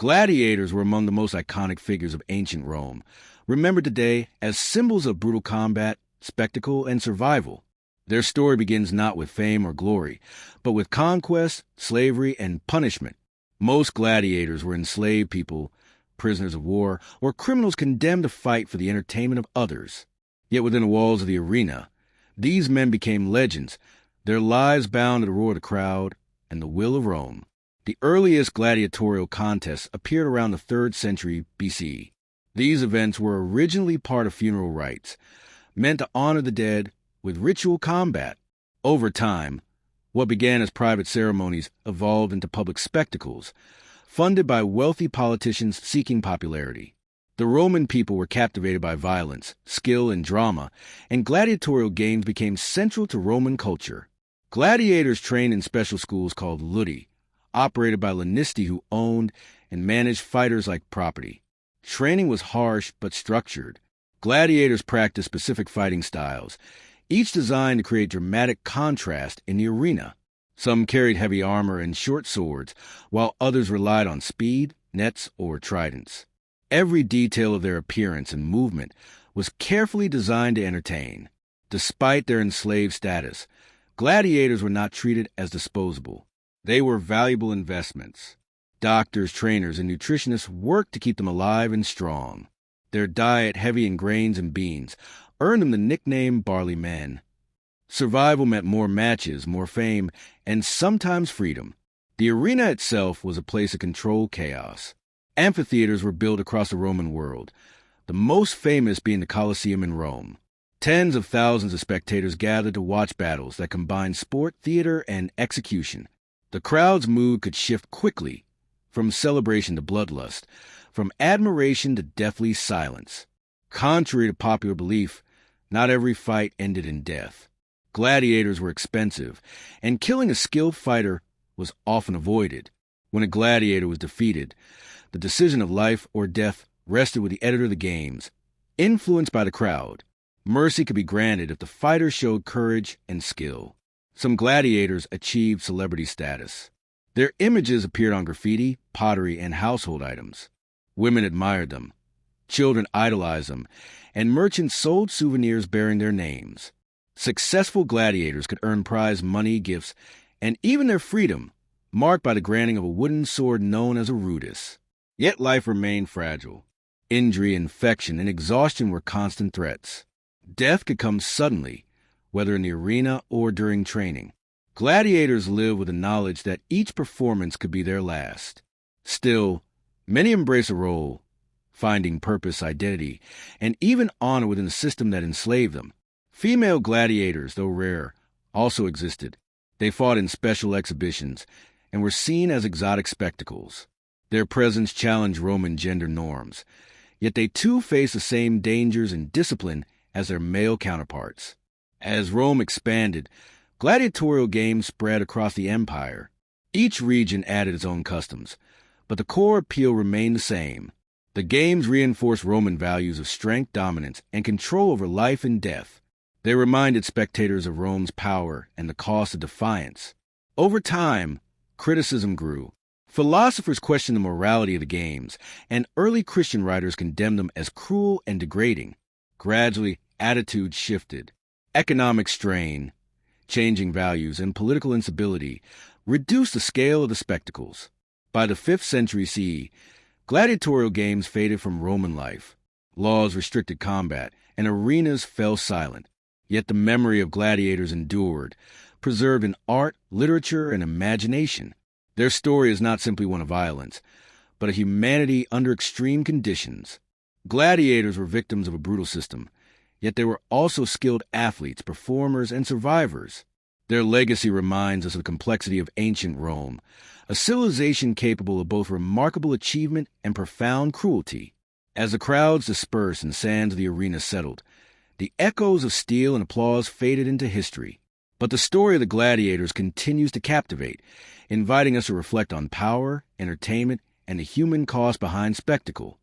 Gladiators were among the most iconic figures of ancient Rome, remembered today as symbols of brutal combat, spectacle, and survival. Their story begins not with fame or glory, but with conquest, slavery, and punishment. Most gladiators were enslaved people, prisoners of war, or criminals condemned to fight for the entertainment of others. Yet within the walls of the arena, these men became legends, their lives bound to the roar of the crowd and the will of Rome. The earliest gladiatorial contests appeared around the 3rd century BCE. These events were originally part of funeral rites, meant to honor the dead with ritual combat. Over time, what began as private ceremonies evolved into public spectacles, funded by wealthy politicians seeking popularity. The Roman people were captivated by violence, skill, and drama, and gladiatorial games became central to Roman culture. Gladiators trained in special schools called ludi, operated by lanisti who owned and managed fighters like property. Training was harsh but structured. Gladiators practiced specific fighting styles, each designed to create dramatic contrast in the arena. Some carried heavy armor and short swords, while others relied on speed, nets, or tridents. Every detail of their appearance and movement was carefully designed to entertain. Despite their enslaved status, gladiators were not treated as disposable. They were valuable investments. Doctors, trainers, and nutritionists worked to keep them alive and strong. Their diet, heavy in grains and beans, earned them the nickname barley men. Survival meant more matches, more fame, and sometimes freedom. The arena itself was a place of controlled chaos. Amphitheaters were built across the Roman world, the most famous being the Colosseum in Rome. Tens of thousands of spectators gathered to watch battles that combined sport, theater, and execution. The crowd's mood could shift quickly, from celebration to bloodlust, from admiration to deathly silence. Contrary to popular belief, not every fight ended in death. Gladiators were expensive, and killing a skilled fighter was often avoided. When a gladiator was defeated, the decision of life or death rested with the editor of the games. Influenced by the crowd, mercy could be granted if the fighter showed courage and skill. Some gladiators achieved celebrity status. Their images appeared on graffiti, pottery, and household items. Women admired them, children idolized them, and merchants sold souvenirs bearing their names. Successful gladiators could earn prize money, gifts, and even their freedom, marked by the granting of a wooden sword known as a rudis. Yet life remained fragile. Injury, infection, and exhaustion were constant threats. Death could come suddenly, whether in the arena or during training. Gladiators lived with the knowledge that each performance could be their last. Still, many embrace a role, finding purpose, identity, and even honor within the system that enslaved them. Female gladiators, though rare, also existed. They fought in special exhibitions and were seen as exotic spectacles. Their presence challenged Roman gender norms, yet they too faced the same dangers and discipline as their male counterparts. As Rome expanded, gladiatorial games spread across the empire. Each region added its own customs, but the core appeal remained the same. The games reinforced Roman values of strength, dominance, and control over life and death. They reminded spectators of Rome's power and the cost of defiance. Over time, criticism grew. Philosophers questioned the morality of the games, and early Christian writers condemned them as cruel and degrading. Gradually, attitudes shifted. Economic strain, changing values, and political instability reduced the scale of the spectacles. By the 5th century CE, gladiatorial games faded from Roman life. Laws restricted combat, and arenas fell silent. Yet the memory of gladiators endured, preserved in art, literature, and imagination. Their story is not simply one of violence, but a humanity under extreme conditions. Gladiators were victims of a brutal system, yet they were also skilled athletes, performers, and survivors. Their legacy reminds us of the complexity of ancient Rome, a civilization capable of both remarkable achievement and profound cruelty. As the crowds dispersed and sands of the arena settled, the echoes of steel and applause faded into history. But the story of the gladiators continues to captivate, inviting us to reflect on power, entertainment, and the human cost behind spectacle.